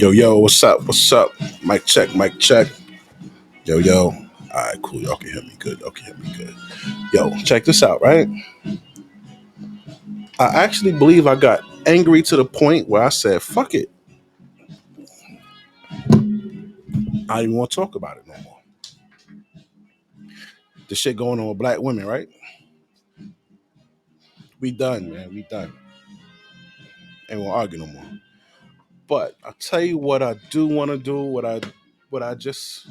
Yo, yo, what's up? What's up? Mic check, mic check. Yo, yo. All right, cool. Y'all can hear me good. Y'all can hear me good. Yo, check this out, right? I actually believe I got angry to the point where I said, fuck it. I don't even want to talk about it no more. The shit going on with black women, right? We done, man. We done. Ain't gonna argue no more. But I'll tell you what I do want to do, what I just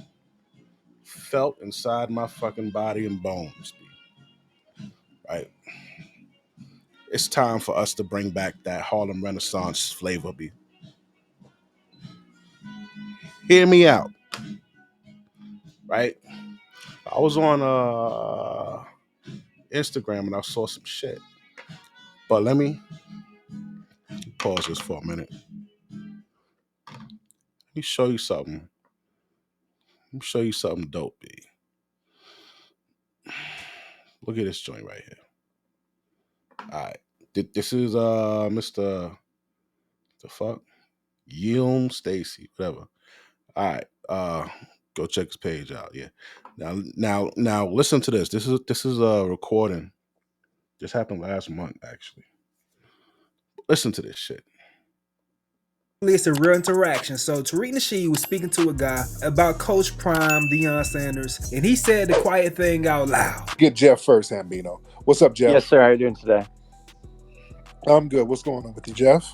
felt inside my fucking body and bones. Right? It's time for us to bring back that Harlem Renaissance flavor. Hear me out, right? I was on Instagram and I saw some shit. But let me pause this for a minute. Let me show you something. Let me show you something dope, B. Look at this joint right here. All right. This is Mr. The fuck? Yilm Stacy, whatever. All right. Go check his page out. Yeah. Now listen to this. This is a recording. This happened last month, actually. Listen to this shit. It's a real interaction. So Tariq Nasheed was speaking to a guy about Coach Prime, Deion Sanders, and he said the quiet thing out loud. Get Jeff first, Hambino. What's up, Jeff? Yes, sir. How are you doing today? I'm good. What's going on with you, Jeff?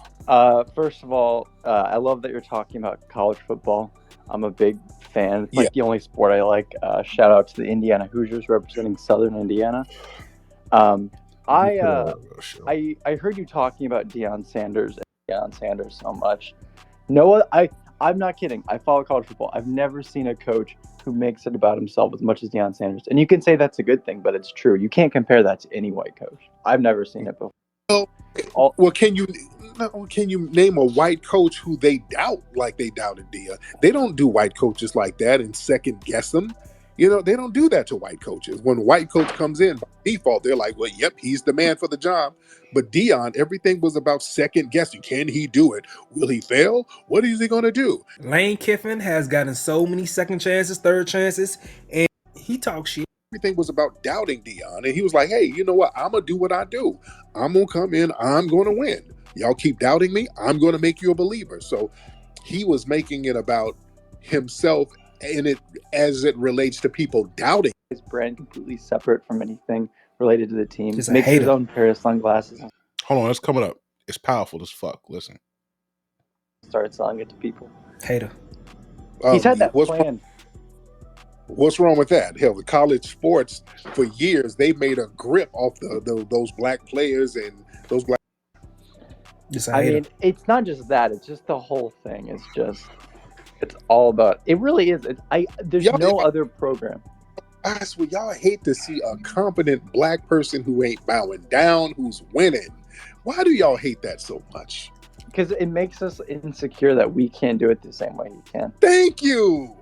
First of all, I love that you're talking about college football. I'm a big fan. It's like the only sport I like. Shout out to the Indiana Hoosiers representing Southern Indiana. I heard you talking about Deion Sanders so much. I'm not kidding. I follow college football. I've never seen a coach who makes it about himself as much as Deion Sanders. And you can say that's a good thing, but it's true. You can't compare that to any white coach. I've never seen it before. Well, can you name a white coach who they doubt like they doubted Deion? They don't do white coaches like that and second guess them. You know, they don't do that to white coaches. When a white coach comes in, by default, they're like, well, yep, he's the man for the job. But Deion, everything was about second guessing. Can he do it? Will he fail? What is he going to do? Lane Kiffin has gotten so many second chances, third chances, and he talks shit. Everything was about doubting Deion. And he was like, hey, you know what? I'm going to do what I do. I'm going to come in. I'm going to win. Y'all keep doubting me. I'm going to make you a believer. So he was making it about himself and it as it relates to people doubting. His brand completely separate from anything related to the team. Just makes his own pair of sunglasses. Hold on, it's coming up. It's powerful as fuck. Listen. Started selling it to people. Hater. He's had that plan. What's wrong with that? Hell, the college sports for years they made a grip off those black players and those black. I mean, it's not just that; it's just the whole thing. It's all about. It really is. There's no other program. I swear, y'all hate to see a competent black person who ain't bowing down, who's winning. Why do y'all hate that so much? Because it makes us insecure that we can't do it the same way he can. Thank you.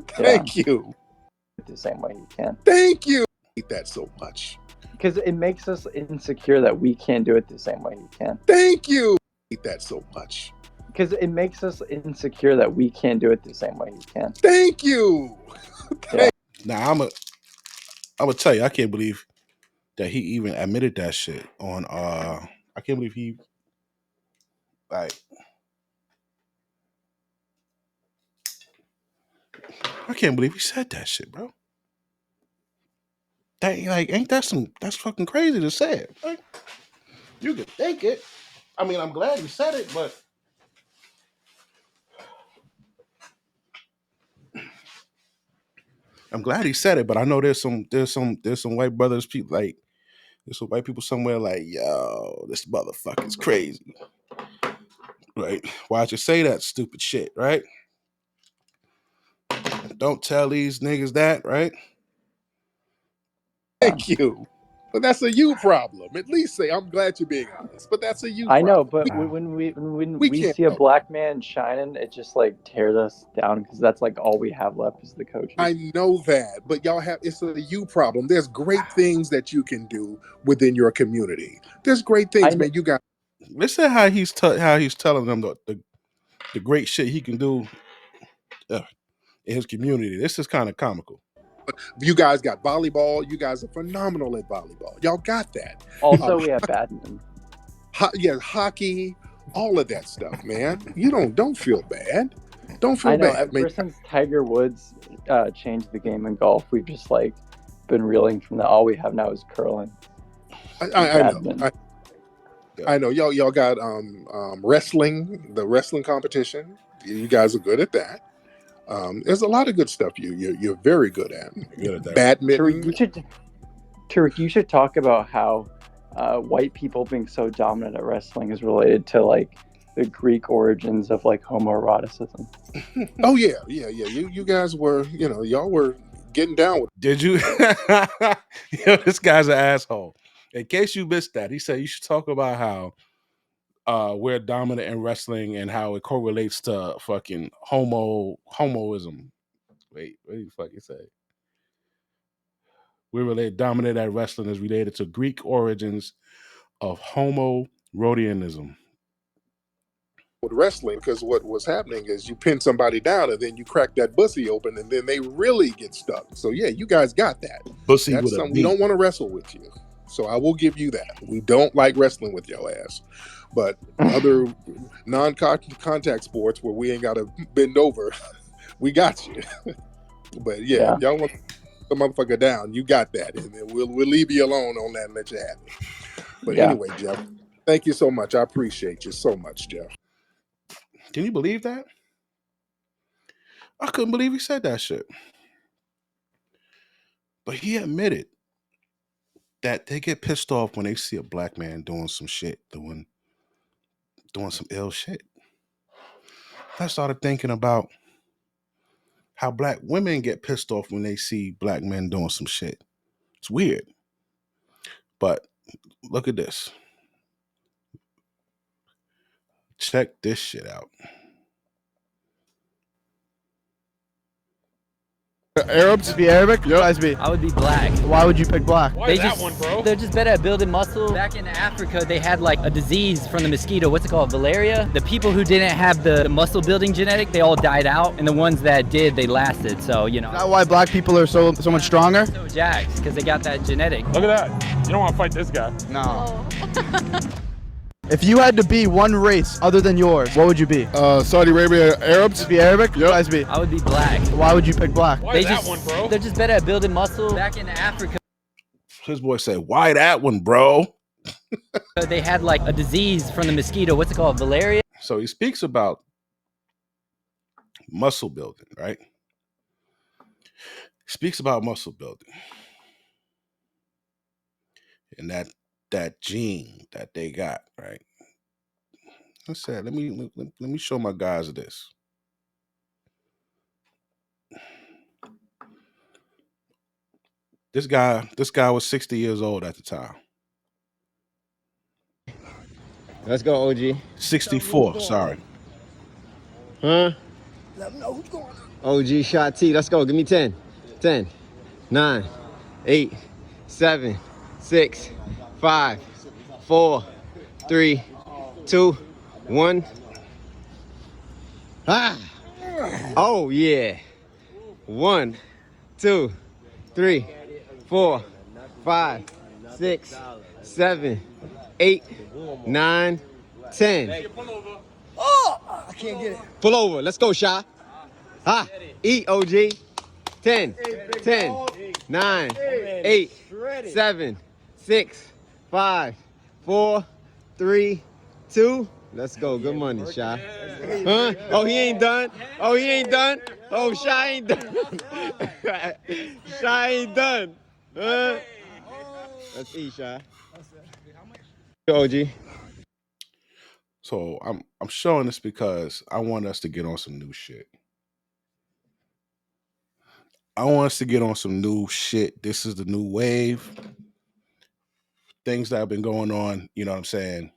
Thank you. The same way he can. Thank you. I hate that so much. Because it makes us insecure that we can't do it the same way he can. Thank you. I hate that so much. Because it makes us insecure that we can't do it the same way he can. Thank you. Now I'm gonna tell you, I can't believe that he even admitted that shit on I can't believe he I can't believe he said that shit, bro. That's fucking crazy to say it. Like, you could think it. I mean, I'm glad he said it, but I know there's some white brothers, people like there's some white people somewhere like, yo, this motherfucker's crazy. Right? Why'd you say that stupid shit, right? Don't tell these niggas that, right? Thank you. But that's a you problem. At least say, I'm glad you're being honest. But that's a you problem. I know, but when we see a black man shining, it just like tears us down because that's like all we have left is the coaches. I know that, but y'all it's a you problem. There's great things that you can do within your community. There's great things, man. You got. Listen how he's telling them the great shit he can do in his community. This is kind of comical. You guys got volleyball. You guys are phenomenal at volleyball. Y'all got that. Also, we have badminton. Hockey, all of that stuff, man. You don't feel bad. Don't feel I know. bad. Ever since Tiger Woods changed the game in golf, we've just like been reeling from that. All we have now is curling. I know. Y'all got wrestling, the wrestling competition. You guys are good at that. There's a lot of good stuff you're very good at. Good at that. Badminton. Tariq, you should talk about how white people being so dominant at wrestling is related to like the Greek origins of like homoeroticism. Oh yeah. You guys were, y'all were getting down with. Did you? This guy's an asshole. In case you missed that, he said you should talk about how we're dominant in wrestling and how it correlates to fucking homoism. Wait, what did you fucking say? We're dominant at wrestling is related to Greek origins of homoerotianism. With wrestling, because what was happening is you pin somebody down and then you crack that pussy open and then they really get stuck. So yeah, you guys got that. Pussy That's with something a we D. don't want to wrestle with you. So I will give you that. We don't like wrestling with your ass. But other non-contact sports where we ain't got to bend over, we got you. But yeah, y'all want the motherfucker down, you got that. And then we'll leave you alone on that and let you have it. But anyway, Jeff, thank you so much. I appreciate you so much, Jeff. Can you believe that? I couldn't believe he said that shit. But he admitted that they get pissed off when they see a black man doing some shit, doing some ill shit. I started thinking about how black women get pissed off when they see black men doing some shit. It's weird. But look at this. Check this shit out. Arabs? Be Arabic? Yep. Guys be. I would be black. Why would you pick black? Why that one, bro? They're just better at building muscle. Back in Africa, they had like a disease from the mosquito. What's it called? Malaria. The people who didn't have the muscle building genetic, they all died out. And the ones that did, they lasted. So, Is that why black people are so much stronger? So jacked, because they got that genetic. Look at that. You don't want to fight this guy. No. If you had to be one race other than yours, what would you be? Saudi Arabia, Arabs? Be Arabic? Yep. Guys be. I would be black. Why would you pick black? Why that one, bro? They're just better at building muscle. Back in Africa, His boy said, why that one, bro? they had like a disease from the mosquito. What's it called? Malaria. So he speaks about muscle building, right? He speaks about muscle building. And that gene that they got, right? I said, let me show my guys this. This guy was 60 years old at the time. Let's go, OG. 64, sorry. Huh? Let me know who's going on. OG shot T. Let's go. Give me 10. 10, 9, 8, 7, 6, 5, 4, 3, 2, 1. Ah! Oh, yeah. 1, 2, 3, 4, 5, 6, 7, 8, 9, 10. Oh! I can't get it. Pull over. Let's go, Shy. Ah! Eat, OG. 10, 10, 9, 8, 7, 6, 5, 4, 3, 2. Let's go. Good money, Shy. Huh? Oh, he ain't done. Oh, he ain't done. Oh, Shy ain't done. Shy ain't done. Let's eat, Shy. OG. So I'm showing this because I want us to get on some new shit. I want us to get on some new shit. This is the new wave. Things that have been going on, you know what I'm saying,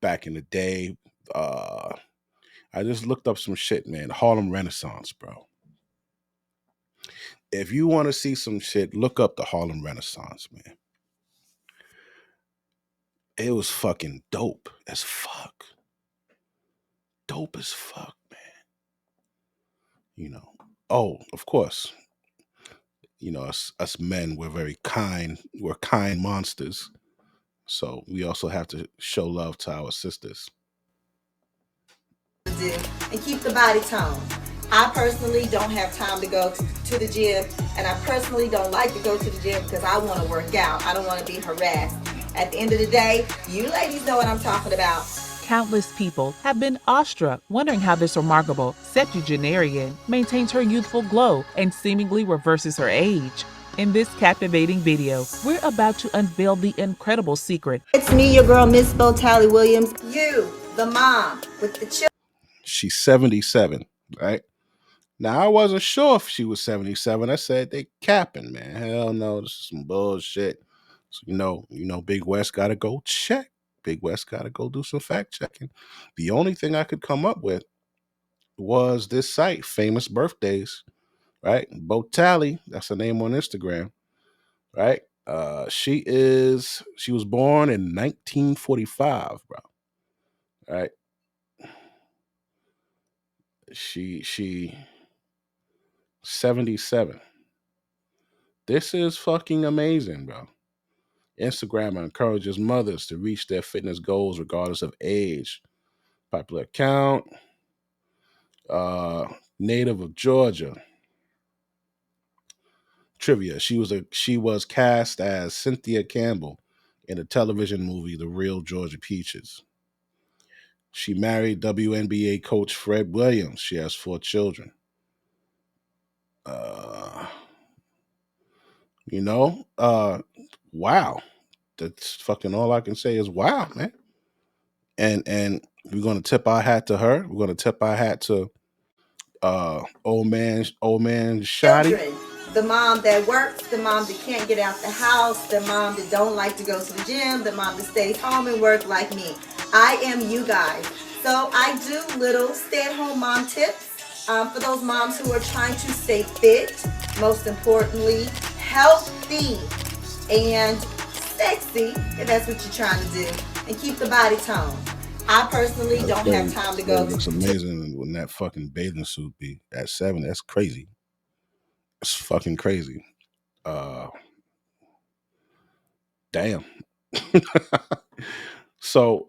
back in the day. I just looked up some shit, man. Harlem Renaissance, bro. If you want to see some shit, look up the Harlem Renaissance, man. It was fucking dope as fuck. Dope dope as fuck, man. You know. Oh, of course. You know, us men, we're very kind. We're kind monsters. So we also have to show love to our sisters. And keep the body tone. I personally don't have time to go to the gym, and I personally don't like to go to the gym because I want to work out. I don't want to be harassed. At the end of the day, you ladies know what I'm talking about. Countless people have been awestruck, wondering how this remarkable septuagenarian maintains her youthful glow and seemingly reverses her age. In this captivating video, we're about to unveil the incredible secret. It's me, your girl, Miss Bo Tally Williams. You, the mom with the children. She's 77, right? Now, I wasn't sure if she was 77. I said, they capping, man. Hell no, this is some bullshit. So, you know, Big West got to go check. Big West got to go do some fact checking. The only thing I could come up with was this site, Famous Birthdays, right? Bo Tally, that's her name on Instagram, right? She was born in 1945, bro. Right? She 77. This is fucking amazing, bro. Instagram encourages mothers to reach their fitness goals regardless of age. Popular account, native of Georgia. Trivia: she was cast as Cynthia Campbell in the television movie The Real Georgia Peaches. She married WNBA coach Fred Williams. She has 4 children. Wow. That's fucking all I can say is wow, man. And we're gonna tip our hat to her. We're gonna tip our hat to old man Shotty. Children. The mom that works, the mom that can't get out the house, the mom that don't like to go to the gym, the mom that stays home and work like me. I am you guys. So I do little stay-at-home mom tips for those moms who are trying to stay fit, most importantly, healthy and sexy, if that's what you're trying to do, and keep the body tone. I personally don't have time to go. It looks amazing when that fucking bathing suit be at 7. That's crazy. It's fucking crazy. Damn. So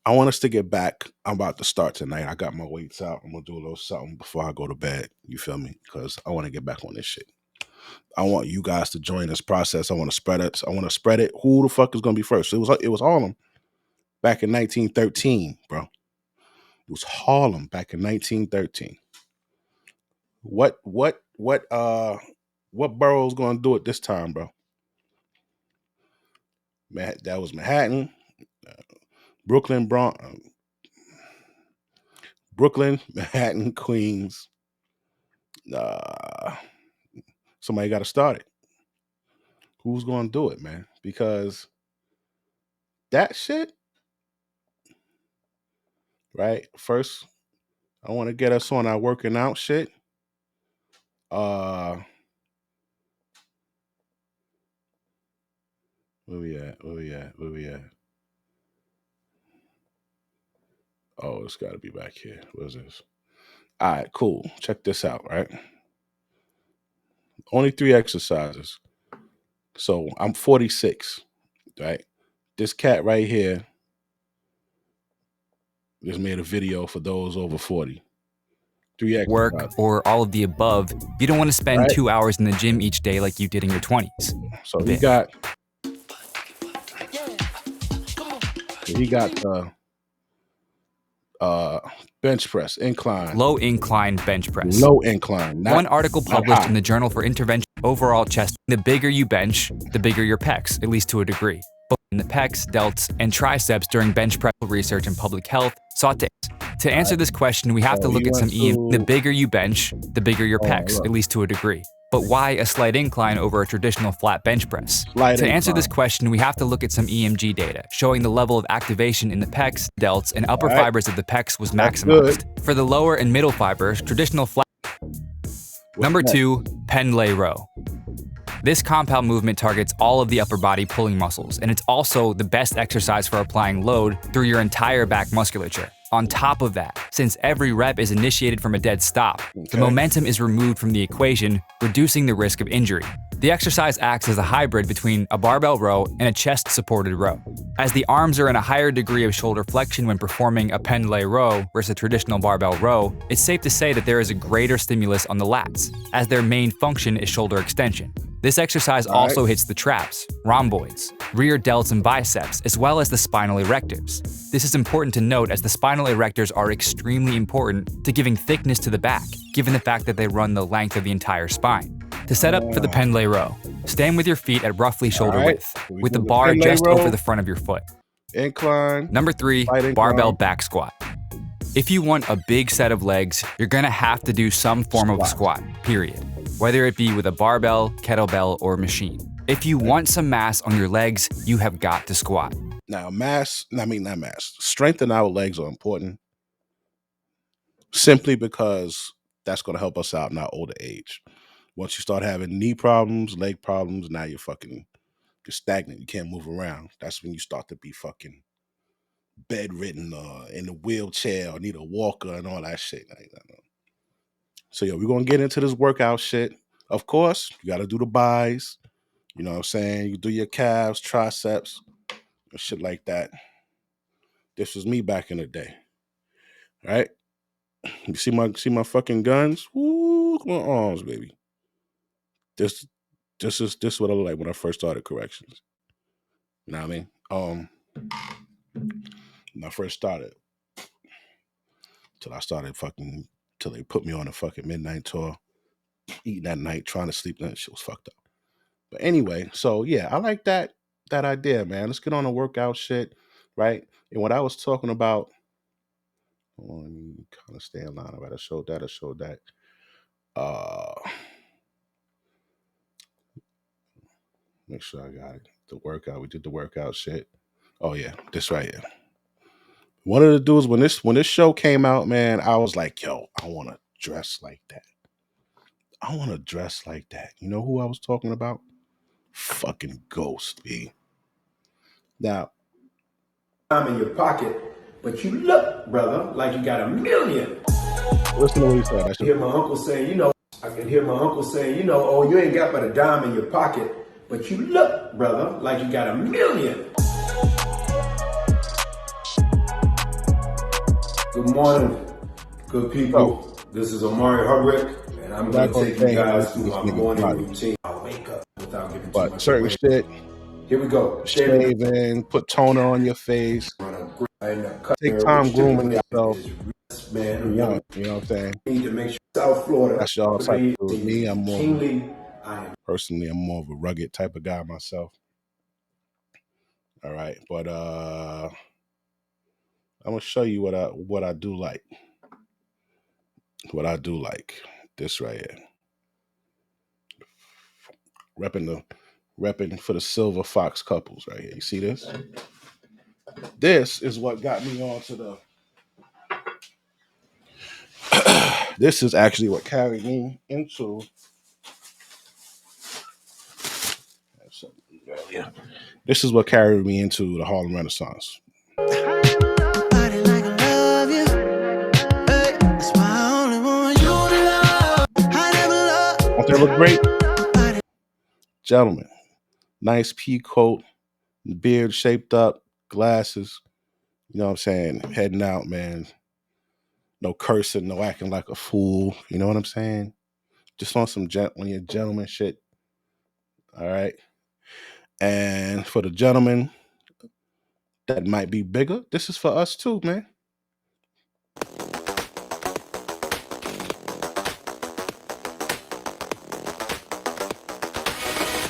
I want us to get back. I'm about to start tonight. I got my weights out. I'm gonna do a little something before I go to bed. You feel me? Because I want to get back on this shit. I want you guys to join this process. I want to spread it. Who the fuck is gonna be first? It was Harlem back in 1913, bro. It was Harlem back in 1913. What borough's gonna do it this time, bro? That was Manhattan, Brooklyn, Manhattan, Queens. Somebody got to start it. Who's gonna do it, man? Because that shit, right? First, I want to get us on our working out shit. Where we at? Oh, it's got to be back here. What is this? All right, cool. Check this out, right? Only 3 exercises. So I'm 46, right? This cat right here just made a video for those over 40. 3 exercises. Work or all of the above. You don't want to spend 2 hours in the gym each day like you did in your 20s. So he got bench press, incline. Low incline bench press. Low incline. One article published in the Journal for Intervention Overall Chest. The bigger you bench, the bigger your pecs, at least to a degree. Both in the pecs, delts, and triceps during bench press research and public health sought to answer this question, we have to look at some The bigger you bench, the bigger your pecs, at least to a degree. But why a slight incline over a traditional flat bench press? To answer this question, we have to look at some EMG data, showing the level of activation in the pecs, delts, and upper fibers of the pecs was maximized. For the lower and middle fibers, traditional flat. Number 2, Pendlay row. This compound movement targets all of the upper body pulling muscles, and it's also the best exercise for applying load through your entire back musculature. On top of that, since every rep is initiated from a dead stop, the momentum is removed from the equation, reducing the risk of injury. The exercise acts as a hybrid between a barbell row and a chest-supported row. As the arms are in a higher degree of shoulder flexion when performing a pendlay row versus a traditional barbell row, it's safe to say that there is a greater stimulus on the lats, as their main function is shoulder extension. This exercise also hits the traps, rhomboids, rear delts and biceps, as well as the spinal erectors. This is important to note as the spinal erectors are extremely important to giving thickness to the back, given the fact that they run the length of the entire spine. To set up for the pendlay row, stand with your feet at roughly shoulder width, with the bar just over the front of your foot. Incline. Number 3, barbell back squat. If you want a big set of legs, you're gonna have to do some form of a squat, period. Whether it be with a barbell, kettlebell, or machine. If you want some mass on your legs, you have got to squat. Now, strength in our legs are important simply because that's going to help us out in our older age. Once you start having knee problems, leg problems, now you're stagnant. You can't move around. That's when you start to be fucking bedridden or in a wheelchair or need a walker and all that shit. So, we're going to get into this workout shit. Of course, you got to do the buys. You know what I'm saying? You do your calves, triceps, and shit like that. This was me back in the day. Right? You see my fucking guns? Woo, my arms, baby. This is what I look like when I first started corrections. You know what I mean? When I first started. Till they put me on a fucking midnight tour, eating at night, trying to sleep. That shit was fucked up. But anyway, so yeah, I like that idea, man. Let's get on the workout shit, right? And what I was talking about, let me kind of stay in line. I showed that. Make sure I got it. The workout. We did the workout shit. Oh yeah, this right here. One of the dudes when this show came out, man, I was like, yo, I want to dress like that. You know who I was talking about? Fucking Ghost, B. Now, I'm in your pocket, but you look, brother, like you got $1 million. Listen to what he said. I can hear my uncle saying, oh, you ain't got but a dime in your pocket, but you look, brother, like you got $1 million. Good morning, good people. This is Omari Hardwick, and I'm going to take you guys through my morning routine. I wake up without giving too much certain away. shit. Here we go. Shaving, put toner on your face. Take time grooming yourself. Man, you know what I'm saying? Need to make sure South Florida. That's y'all type of dude. Me, I'm personally, I'm more of a rugged type of guy myself. All right, but I'm gonna show you what I do like. What I do like. This right here. Repping for the Silver Fox couples right here. You see this? This is what got me onto the this is actually what carried me into this is what carried me into the Harlem Renaissance. Don't they look great? Gentlemen, nice pea coat, beard shaped up, glasses, you know what I'm saying? Heading out, man. No cursing, no acting like a fool. You know what I'm saying? Just on some gentleman shit. All right. And for the gentlemen that might be bigger, this is for us too, man.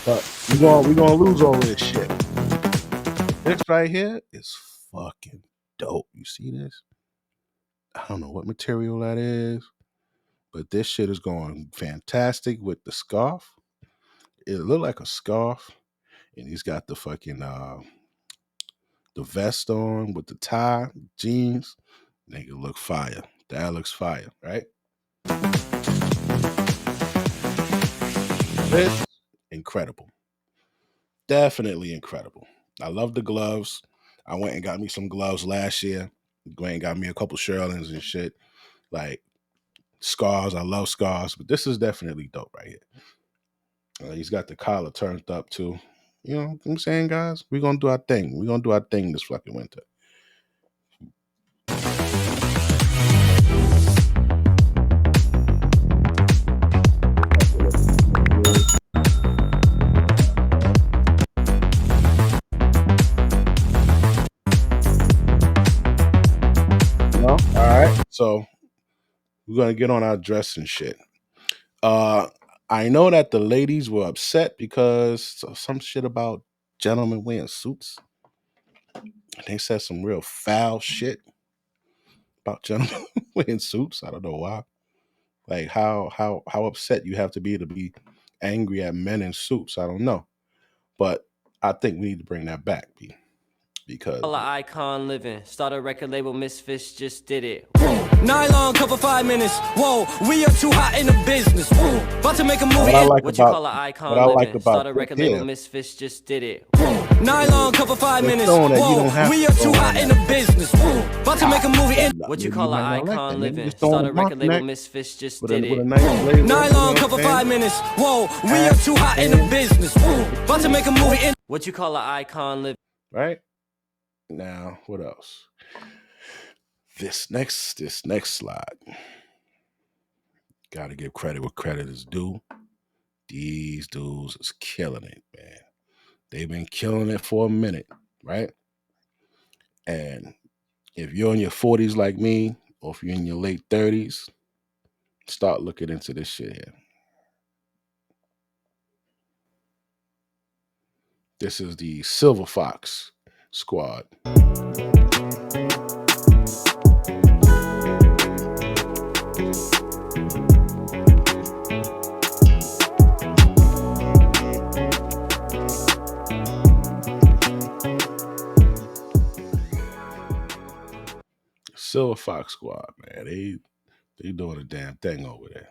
But we're gonna lose all this shit. This right here is fucking dope. You see this? I don't know what material that is, but this shit is going fantastic with the scarf. It looked like a scarf, and he's got the fucking the vest on with the tie, jeans. Nigga look fire. That looks fire, right? This incredible. Definitely incredible. I love the gloves. I went and got me some gloves last year. Went and got me a couple Sherlins and shit. Like scarves. I love scarves, but this is definitely dope right here. He's got the collar turned up too. You know what I'm saying, guys? We're going to do our thing. We're going to do our thing this fucking winter. All right. So we're going to get on our dress and shit. I know that the ladies were upset because of some shit about gentlemen wearing suits. They said some real foul shit about gentlemen wearing suits. I don't know why. Like how upset you have to be angry at men in suits. I don't know. But I think we need to bring that back, B. Because icon living. Start a record label, Misfits just did it. Nylon cover 5 minutes. Whoa, we are too hot in the business. About to make a movie. What you call an icon living. Start a record label, Misfits just did it. Nylon cover 5 minutes. Whoa, we are too hot in the business. About to make a movie. What you call an icon living. Start a record label, Misfits just did it. Nylon cover 5 minutes. Whoa, we are too hot in the business. About to make a movie. What you call an icon living. Right? Now, what else? This next slide. Gotta give credit where credit is due. These dudes is killing it, man. They've been killing it for a minute, right? And if you're in your 40s like me, or if you're in your late 30s, start looking into this shit here. This is the Silver Fox Squad. Silver Fox Squad, man. They doing a damn thing over there.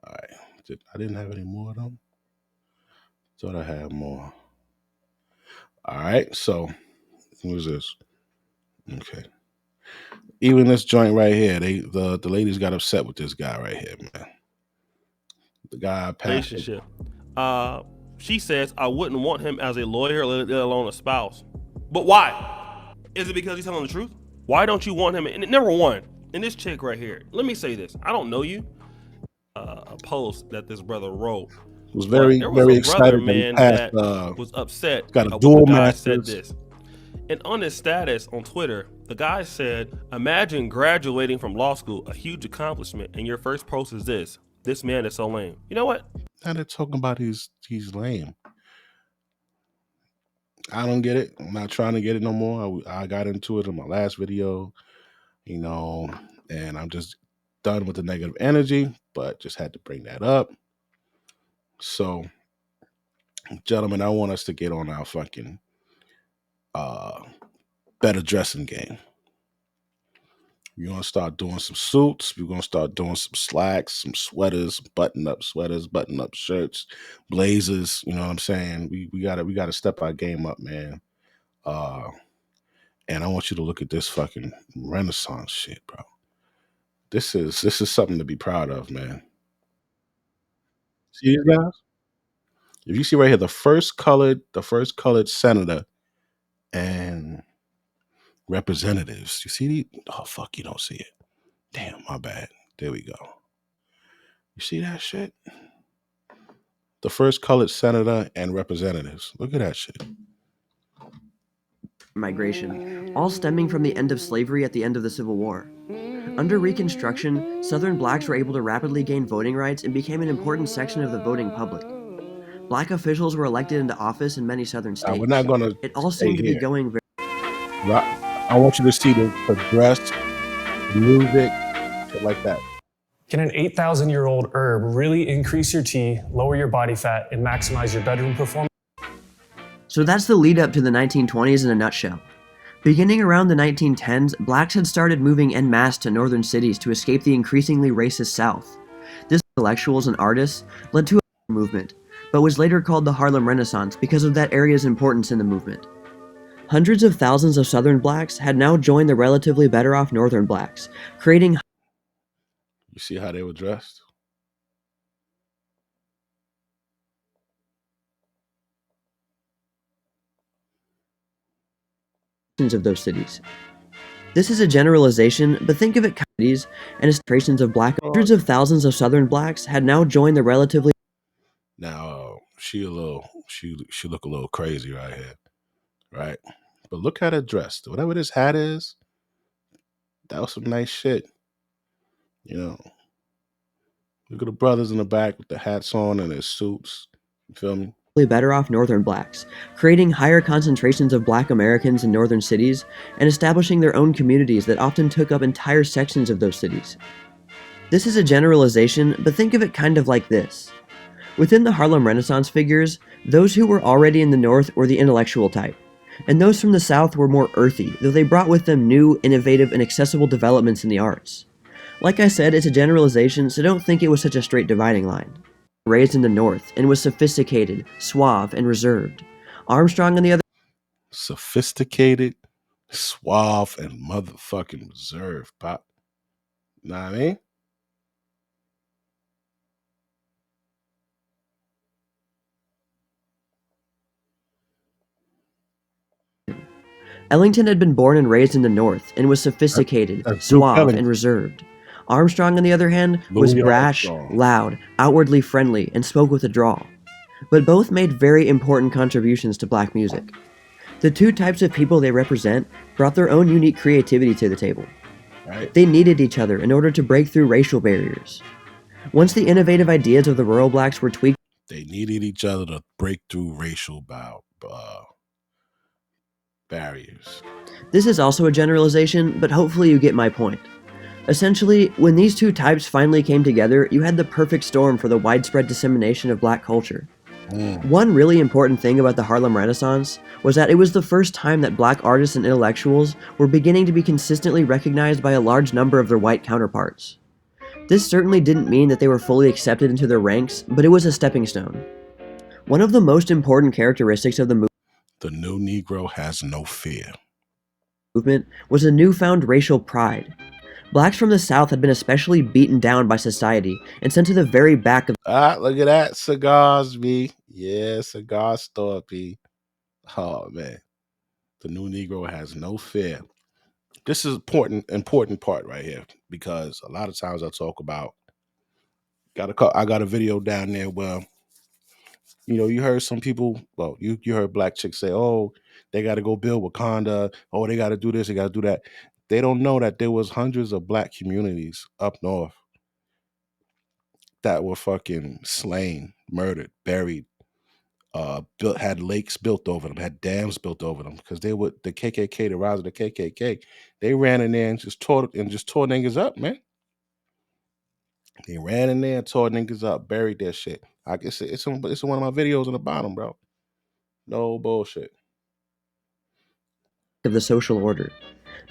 All right. I didn't have any more of them. Thought I had more. All right, so who's this? Okay. Even this joint right here, the ladies got upset with this guy right here, man. The guy passed. Relationship. She says, I wouldn't want him as a lawyer, let alone a spouse. But why? Is it because he's telling the truth? Why don't you want him? And number one, and this chick right here, let me say this. I don't know you. A post that this brother wrote. Was very excited, man, that was upset. Got a dual master. Said this, and on his status on Twitter, the guy said, "Imagine graduating from law school, a huge accomplishment, and your first post is this. This man is so lame." You know what? Now they're talking about he's lame. I don't get it. I'm not trying to get it no more. I got into it in my last video, you know, and I'm just done with the negative energy. But just had to bring that up. So, gentlemen, I want us to get on our fucking better dressing game. We're going to start doing some suits. We're going to start doing some slacks, some sweaters, button-up sweaters, button-up shirts, blazers. You know what I'm saying? We gotta step our game up, man. And I want you to look at this fucking Renaissance shit, bro. This is something to be proud of, man. See these guys? If you see right here, the first colored senator and representatives. You see these? Oh, fuck, you don't see it. Damn, my bad. There we go. You see that shit? The first colored senator and representatives. Look at that shit. Migration, all stemming from the end of slavery at the end of the Civil War. Under Reconstruction, Southern blacks were able to rapidly gain voting rights and became an important section of the voting public. Black officials were elected into office in many Southern states. We're not gonna. It all seemed to be going very. I want you to see the dress, the music, shit like that. Can an 8,000-year-old herb really increase your T, lower your body fat, and maximize your bedroom performance? So that's the lead up to the 1920s in a nutshell. Beginning around the 1910s, blacks had started moving en masse to northern cities to escape the increasingly racist South. This intellectuals and artists led to a movement, but was later called the Harlem Renaissance because of that area's importance in the movement. Hundreds of thousands of Southern blacks had now joined the relatively better off Northern blacks, creating... You see how they were dressed? ...of those cities. This is a generalization, but think of it cities and illustrations of black. Hundreds of thousands of Southern blacks had now joined the relatively... Now, she look a little crazy right here, right? But look at her dressed. Whatever this hat is, that was some nice shit. You know, look at the brothers in the back with the hats on and their suits. You feel me? Better off Northern blacks, creating higher concentrations of black Americans in northern cities and establishing their own communities that often took up entire sections of those cities. This is a generalization, but think of it kind of like this. Within the Harlem Renaissance figures, those who were already in the North were the intellectual type, and those from the South were more earthy, though they brought with them new, innovative, and accessible developments in the arts. Like I said, it's a generalization, so don't think it was such a straight dividing line. Raised in the North and was sophisticated, suave, and reserved. Armstrong on the other... Sophisticated, suave, and motherfucking reserved, Pop. Know what I mean? Ellington had been born and raised in the North and was sophisticated, suave, and reserved. Armstrong, on the other hand, was brash, loud, outwardly friendly, and spoke with a drawl. But both made very important contributions to black music. The two types of people they represent brought their own unique creativity to the table. Right. They needed each other in order to break through racial barriers. Once the innovative ideas of the rural blacks were tweaked, they needed each other to break through racial barriers. This is also a generalization, but hopefully you get my point. Essentially, when these two types finally came together, you had the perfect storm for the widespread dissemination of black culture. One really important thing about the Harlem Renaissance was that it was the first time that black artists and intellectuals were beginning to be consistently recognized by a large number of their white counterparts. This certainly didn't mean that they were fully accepted into their ranks, but it was a stepping stone. One of the most important characteristics of the movement, the new Negro has no fear, was a newfound racial pride. Blacks from the South had been especially beaten down by society and sent to the very back of... look at that. Cigars, B. Yeah, cigar store, B. Oh, man. The new Negro has no fear. This is important part right here, because a lot of times I talk about... I got a video down there where, you know, you heard some people... Well, you heard black chicks say, oh, they got to go build Wakanda. Oh, they got to do this, they got to do that. They don't know that there was hundreds of black communities up north that were fucking slain, murdered, buried, had lakes built over them, had dams built over them, because they were the KKK, the rise of the KKK. They ran in there and just tore niggas up, man. They ran in there and tore niggas up, buried their shit. I guess it's one of my videos on the bottom, bro. No bullshit. Of the social order.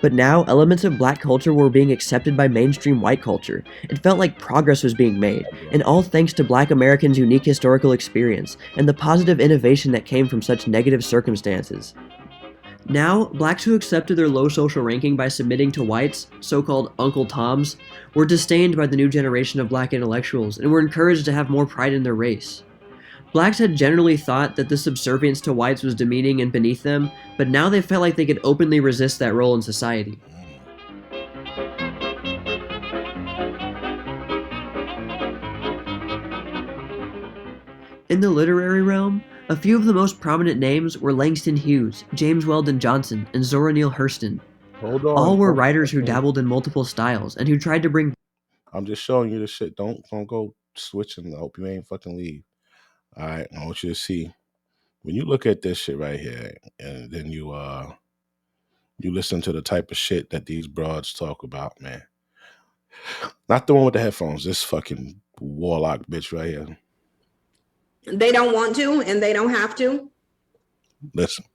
But now, elements of black culture were being accepted by mainstream white culture. It felt like progress was being made, and all thanks to black Americans' unique historical experience and the positive innovation that came from such negative circumstances. Now, blacks who accepted their low social ranking by submitting to whites, so-called Uncle Toms, were disdained by the new generation of black intellectuals and were encouraged to have more pride in their race. Blacks had generally thought that the subservience to whites was demeaning and beneath them, but now they felt like they could openly resist that role in society. In the literary realm, a few of the most prominent names were Langston Hughes, James Weldon Johnson, and Zora Neale Hurston. All were writers who dabbled in multiple styles and who tried to bring... I'm just showing you the shit. Don't go switching. I hope you ain't fucking leave. All right, I want you to see, when you look at this shit right here, and then you listen to the type of shit that these broads talk about, man. Not the one with the headphones, this fucking warlock bitch right here. They don't want to, and they don't have to. Listen.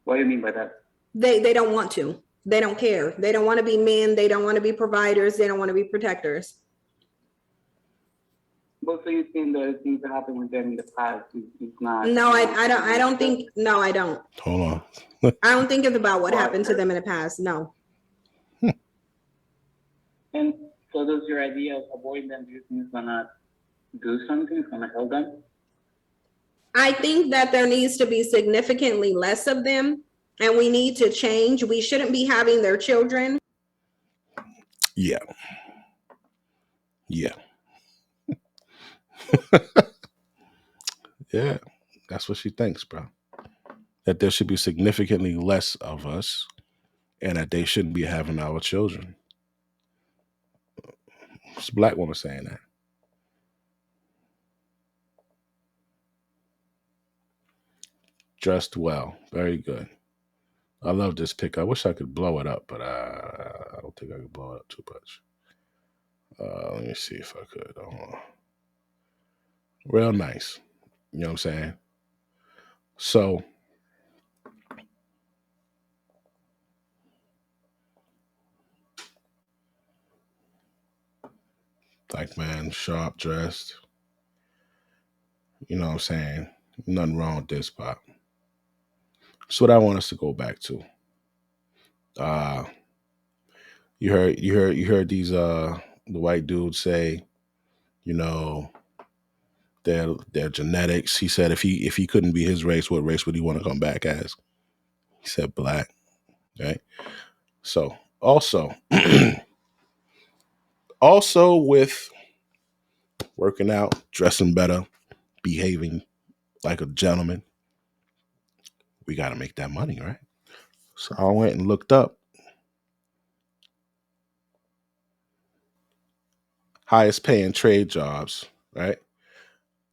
What do you mean by that? They don't want to. They don't care. They don't want to be men. They don't want to be providers. They don't want to be protectors. Also, you've seen the things that happened with them in the past. It's not. No, I don't think. No, I don't. Hold on. I don't think it's about what happened to them in the past. No. And so, does your idea of avoiding them, do you think it's gonna do something? It's gonna help them? I think that there needs to be significantly less of them, and we need to change. We shouldn't be having their children. Yeah. Yeah. Yeah. That's what she thinks, bro. That there should be significantly less of us and that they shouldn't be having our children. It's a black woman saying that. Dressed well. Very good. I love this pic. I wish I could blow it up, but I don't think I could blow it up too much. Let me see if I could. Real nice. You know what I'm saying? So, black man, sharp dressed. You know what I'm saying? Nothing wrong with this, Pop. That's what I want us to go back to. You heard these the white dudes say, you know, their genetics. He said if he couldn't be his race, what race would he want to come back as? He said black. Right? So also with working out, dressing better, behaving like a gentleman, we got to make that money, right? So I went and looked up highest paying trade jobs, right?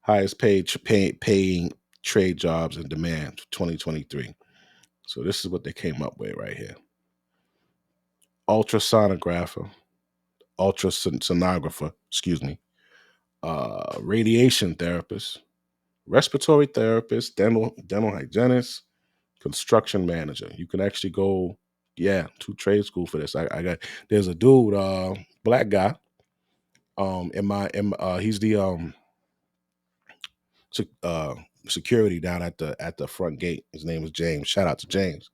Highest paying trade jobs in demand for 2023. So this is what they came up with right here. Ultrasonographer, radiation therapist, respiratory therapist, dental hygienist, construction manager. You can actually go, to trade school for this. There's a dude, black guy, he's the security down at the front gate. His name is James. Shout out to James.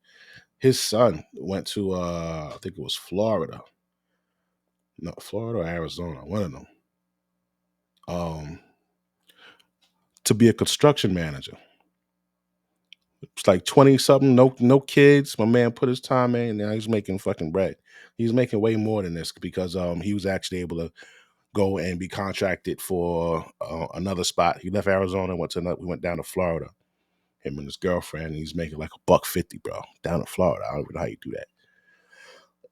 His son went to I think it was Florida. No, Florida or Arizona, one of them. To be a construction manager. It's like 20-something, no kids. My man put his time in, and now he's making fucking bread. He's making way more than this because he was actually able to go and be contracted for another spot. He left Arizona, we went down to Florida. Him and his girlfriend, and he's making like $150, bro, down in Florida. I don't even know how you do that.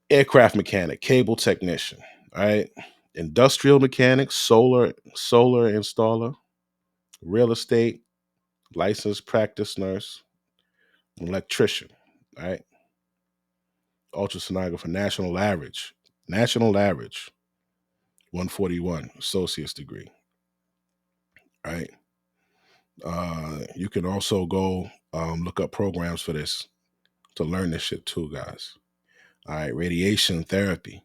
Aircraft mechanic, cable technician, right? Industrial mechanic, solar installer, real estate, licensed practice nurse, electrician, right? Ultrasonographer, national average, 141, associate's degree, right? You can also go look up programs for this to learn this shit too, guys. All right, radiation therapy.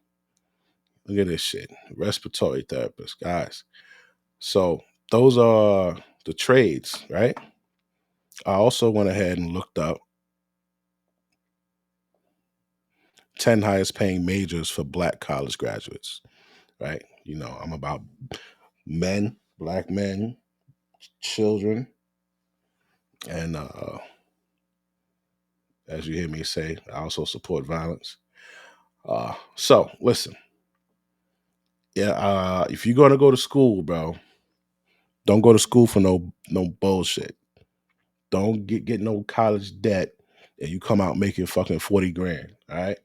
Look at this shit. Respiratory therapist, guys. So those are the trades, right? I also went ahead and looked up 10 highest paying majors for black college graduates, right? You know, I'm about men, black men, children, and as you hear me say, I also support violence. So listen, if you're gonna go to school, bro, don't go to school for no bullshit. Don't get no college debt and you come out making fucking 40 grand. All right.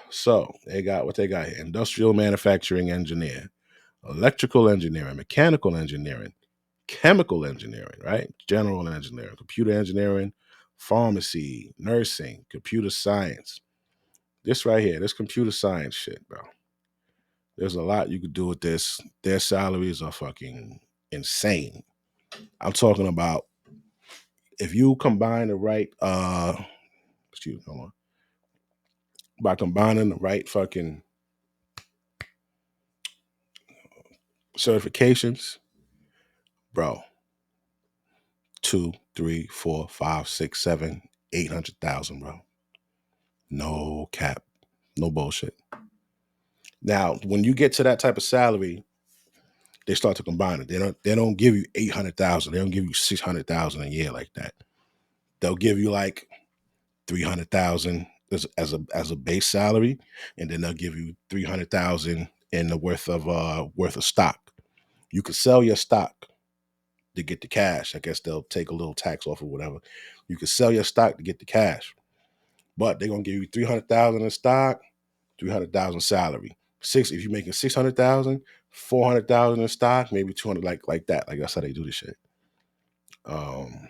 So they got what they got here: industrial manufacturing engineer, electrical engineering, mechanical engineering, chemical engineering, right? General engineering, computer engineering, pharmacy, nursing, computer science. This right here, this computer science shit, bro. There's a lot you could do with this. Their salaries are fucking insane. I'm talking about if you combine the right, by combining the right fucking certifications, bro. 2, 3, 4, 5, 6, 7, 800,000, bro. No cap, no bullshit. Now, when you get to that type of salary, they start to combine it. They don't give you 800,000. They don't give you 600,000 a year like that. They'll give you like 300,000 as a base salary, and then they'll give you 300,000 in the worth of stock. You could sell your stock to get the cash. I guess they'll take a little tax off or whatever. You could sell your stock to get the cash, but they're gonna give you 300,000 in stock, 300,000 salary. If you're making 600,000, 400,000 in stock, maybe 200, like that. Like that's how they do this shit. Harlem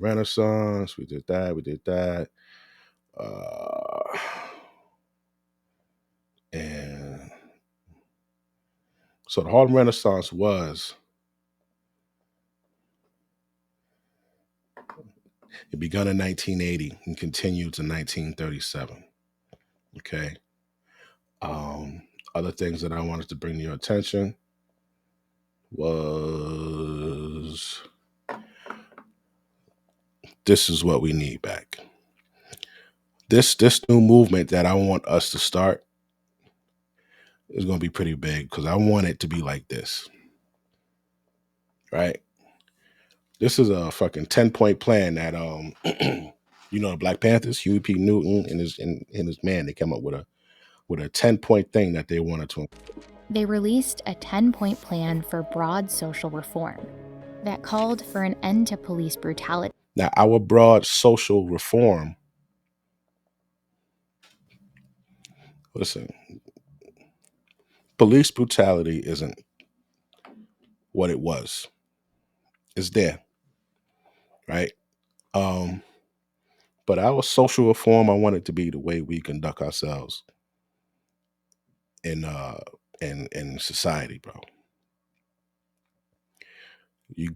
Renaissance, we did that. And so the Harlem Renaissance it began in 1980 and continued to 1937. Okay. Other things that I wanted to bring to your attention was this is what we need back. This new movement that I want us to start is going to be pretty big because I want it to be like this. Right? This is a fucking 10-point plan that the Black Panthers, Huey P. Newton and his man, they came up with a 10-point thing that they wanted to. They released a 10-point plan for broad social reform that called for an end to police brutality. Now, our broad social reform, listen, police brutality isn't what it was. It's there, right? But our social reform, I want it to be the way we conduct ourselves in society, bro. You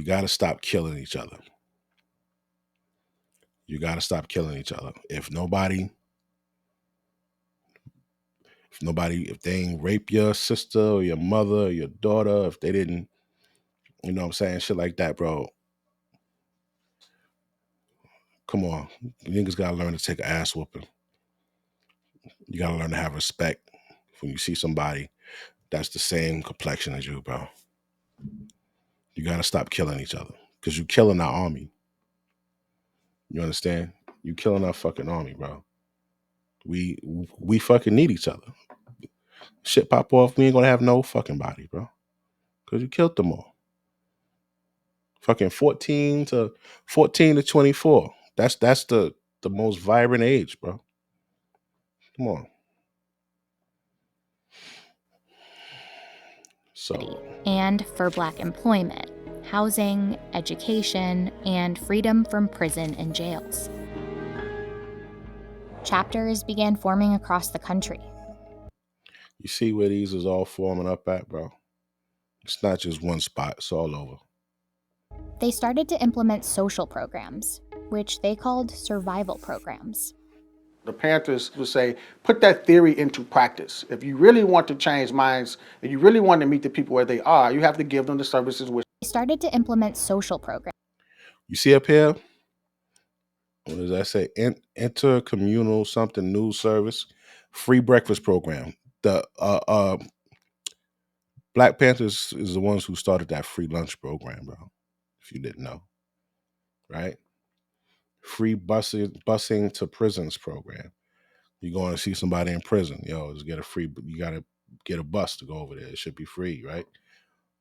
got to stop killing each other. You got to stop killing each other. If they ain't rape your sister or your mother or your daughter, if they didn't, you know what I'm saying, shit like that, bro. Come on. You niggas got to learn to take an ass whooping. You got to learn to have respect when you see somebody that's the same complexion as you, bro. You got to stop killing each other because you're killing our army. You understand? You killing our fucking army, bro. We fucking need each other. Shit pop off, we ain't gonna have no fucking body, bro. Because you killed them all. Fucking 14 to 24. That's the most vibrant age, bro. Come on. So. And for Black employment, housing, education, and freedom from prison and jails. Chapters began forming across the country. You see where these is all forming up at, bro? It's not just one spot, it's all over. They started to implement social programs, which they called survival programs. The Panthers would say, put that theory into practice. If you really want to change minds, and you really want to meet the people where they are, you have to give them the services. They started to implement social programs. You see up here? What does that say? Intercommunal something news service, free breakfast program. The Black Panthers is the ones who started that free lunch program, bro. If you didn't know, right? Free busing to prisons program. You're going to see somebody in prison, you got to get a bus to go over there. It should be free, right?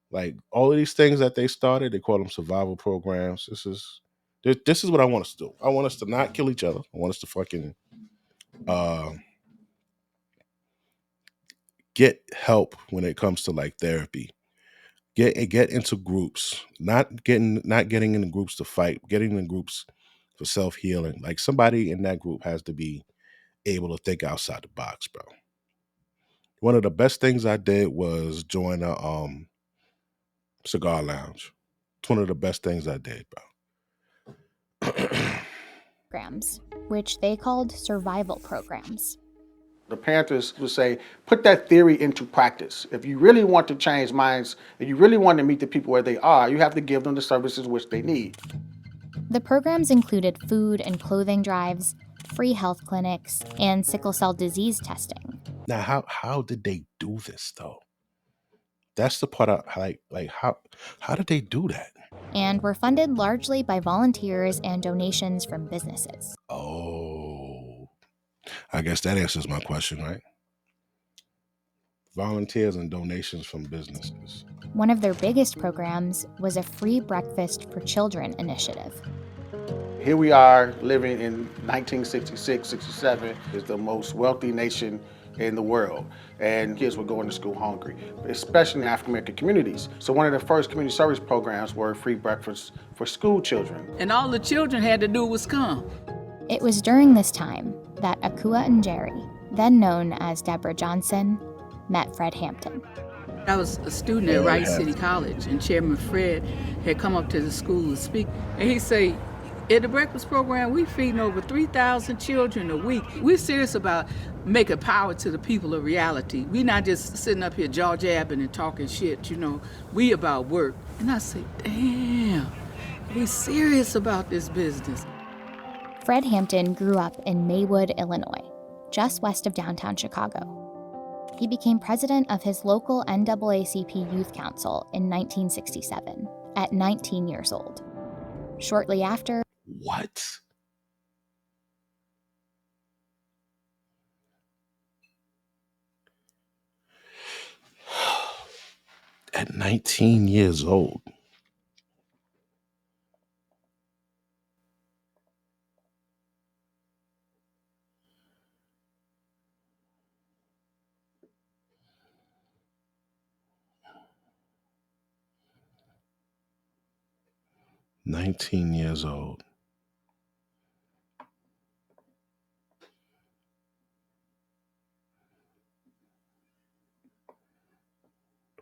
Like all of these things that they started, they call them survival programs. This is what I want us to do. I want us to not kill each other. I want us to fucking get help when it comes to like therapy. Get into groups. Not getting into groups to fight. Getting in groups for self-healing. Like somebody in that group has to be able to think outside the box, bro. One of the best things I did was join a cigar lounge. It's one of the best things I did, bro. Programs, which they called survival programs. The Panthers would say, put that theory into practice. If you really want to change minds, and you really want to meet the people where they are, you have to give them the services which they need. The programs included food and clothing drives, free health clinics, and sickle cell disease testing. Now, how did they do this though? That's the part how did they do that? And were funded largely by volunteers and donations from businesses. Oh, I guess that answers my question, right? Volunteers and donations from businesses. One of their biggest programs was a free breakfast for children initiative. Here we are living in 1966, 67, is the most wealthy nation in the world, and kids were going to school hungry, especially in African American communities. So one of the first community service programs were free breakfast for school children. And all the children had to do was come. It was during this time that Akua Njeri, then known as Deborah Johnson, met Fred Hampton. I was a student at Rice City College, and Chairman Fred had come up to the school to speak, and he said, at the breakfast program, we feeding over 3,000 children a week. We're serious about making power to the people of reality. We're not just sitting up here jaw-jabbing and talking shit, you know. We about work. And I said, damn, we serious about this business. Fred Hampton grew up in Maywood, Illinois, just west of downtown Chicago. He became president of his local NAACP Youth Council in 1967, at 19 years old. Shortly after, what? At 19 years old. "19 years old.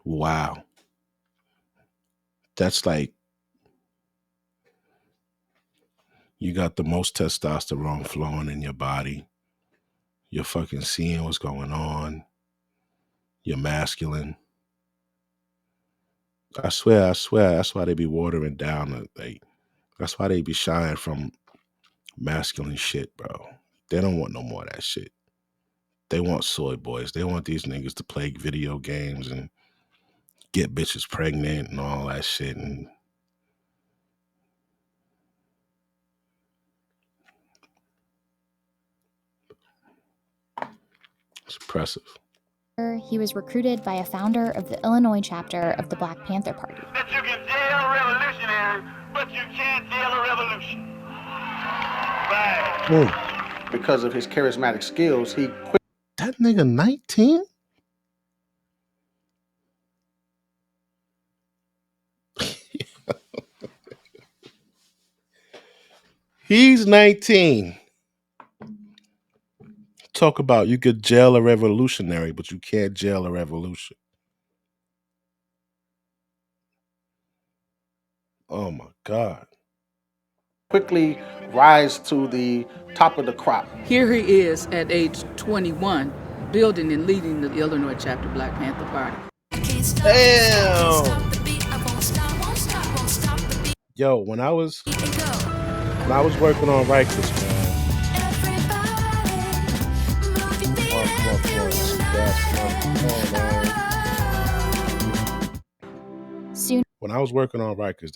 Wow. That's like you got the most testosterone flowing in your body. You're fucking seeing what's going on. You're masculine. I swear, that's why they be watering down. That's why they be shying from masculine shit, bro. They don't want no more of that shit. They want soy boys. They want these niggas to play video games and get bitches pregnant and all that shit. And it's impressive. he was recruited by a founder of the Illinois chapter of the Black Panther Party. That you can jail a revolutionary, but you can't jail a revolution. Right. Because of his charismatic skills, he quit. That nigga 19? He's 19. Talk about you could jail a revolutionary, but you can't jail a revolution. Oh my God. Quickly rise to the top of the crop. Here he is at age 21, building and leading the Illinois chapter Black Panther Party. Damn. Yo, when I was working on Rikers, man. Soon, when I was working on Rikers,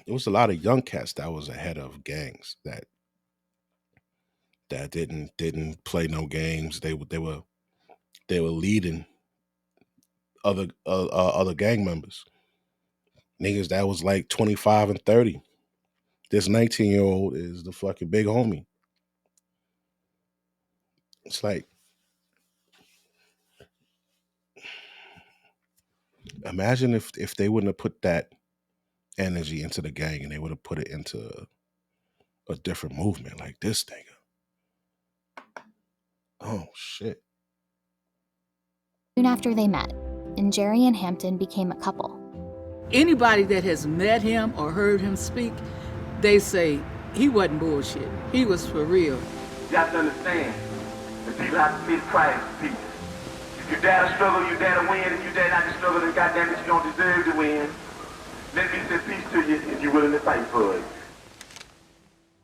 it was a lot of young cats that was ahead of gangs that didn't play no games. They were leading other gang members. Niggas that was like 25 and 30. This 19-year-old is the fucking big homie. It's like, imagine if they wouldn't have put that energy into the gang and they would have put it into a different movement like this nigga. Oh, shit. soon after they met, Njeri and Hampton became a couple. Anybody that has met him or heard him speak, they say he wasn't bullshit. He was for real. You have to understand that people have to pay the price for peace. If you dare to struggle, you dare to win. If you dare not to struggle, then goddamn it, you don't deserve to win. Let me say peace to you if you're willing to fight for it.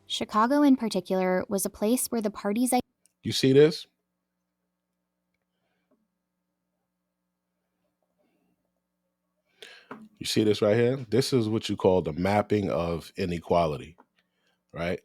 Chicago in particular was a place where the party's You see this? You see this right here? This is what you call the mapping of inequality, right?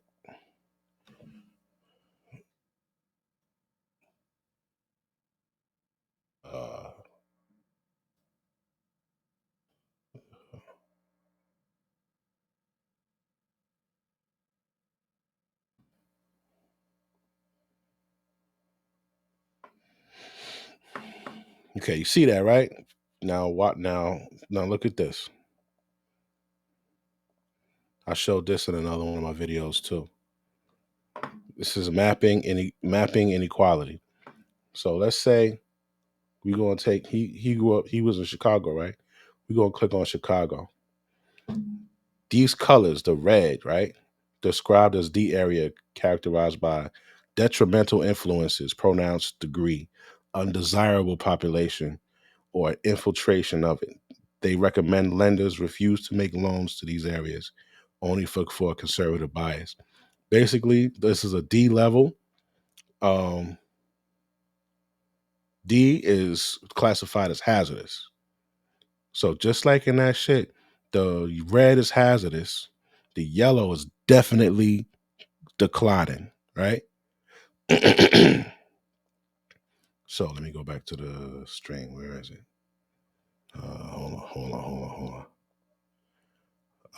Okay, you see that, right? Now what? Now look at this. I showed this in another one of my videos too. This is mapping inequality. So let's say we're gonna take he grew up, he was in Chicago, right? We're gonna click on Chicago. These colors, the red, right, described as the area characterized by detrimental influences, pronounced degree, undesirable population, or infiltration of it. They recommend lenders refuse to make loans to these areas only for a conservative bias. Basically, this is a D level. D is classified as hazardous. So just like in that shit, the red is hazardous, the yellow is definitely declining, right? So let me go back to the string. Where is it? Hold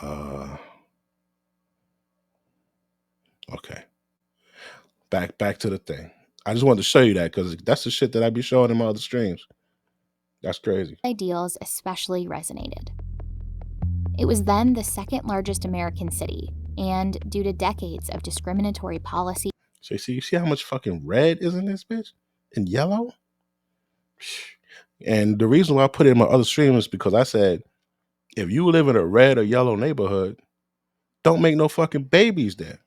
on. Okay. Back to the thing. I just wanted to show you that because that's the shit that I be showing in my other streams. That's crazy. Ideals especially resonated. It was then the second largest American city, and due to decades of discriminatory policy. So you see how much fucking red is in this bitch? And yellow? And the reason why I put it in my other stream is because I said, if you live in a red or yellow neighborhood, don't make no fucking babies there.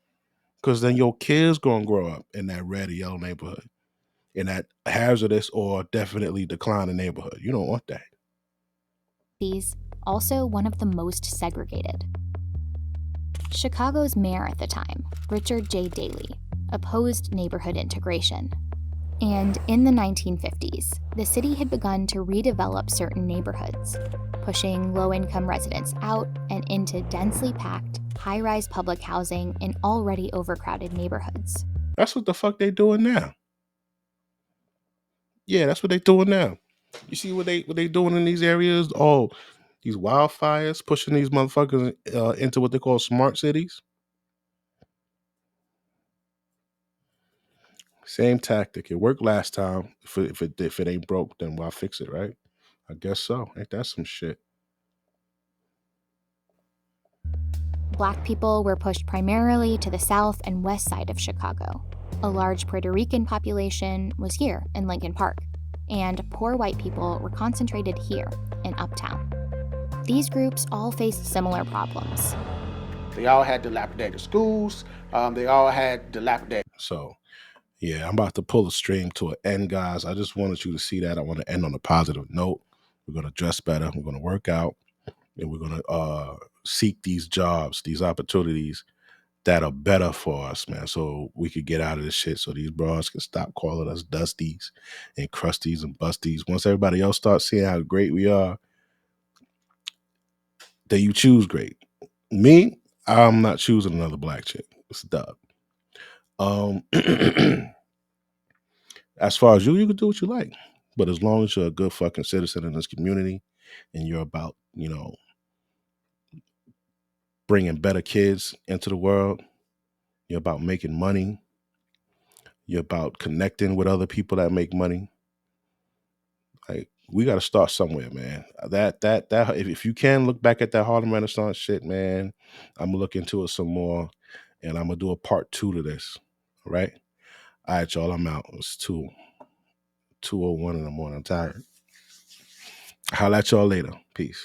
Because then your kids gonna grow up in that red or yellow neighborhood, in that hazardous or definitely declining neighborhood. You don't want that. These also one of the most segregated. Chicago's mayor at the time, Richard J. Daley, opposed neighborhood integration. And in the 1950s, the city had begun to redevelop certain neighborhoods, pushing low-income residents out and into densely packed, high-rise public housing in already overcrowded neighborhoods. That's what the fuck they doing now. Yeah, that's what they doing now. You see what they doing in these areas? Oh, these wildfires pushing these motherfuckers into what they call smart cities. Same tactic. It worked last time. If it ain't broke, then why fix it, right? I guess so. Ain't that some shit? Black people were pushed primarily to the south and west side of Chicago. A large Puerto Rican population was here in Lincoln Park, and poor white people were concentrated here in Uptown. These groups all faced similar problems. They all had dilapidated schools. They all had dilapidated. So, yeah, I'm about to pull the stream to an end, guys. I just wanted you to see that. I want to end on a positive note. We're going to dress better. We're going to work out. And we're going to seek these jobs, these opportunities that are better for us, man, so we could get out of this shit, so these bros can stop calling us dusties and crusties and busties. Once everybody else starts seeing how great we are, then you choose great. Me, I'm not choosing another black chick. It's a dub. As far as you can do what you like. But as long as you're a good fucking citizen in this community and you're about, bringing better kids into the world, you're about making money, you're about connecting with other people that make money. Like, we got to start somewhere, man. That if you can look back at that Harlem Renaissance shit, man, I'm gonna look into it some more, and I'm gonna do a part 2 to this. All right, y'all. I'm out. It's 2:01 in the morning. I'm tired. Holla at y'all later. Peace.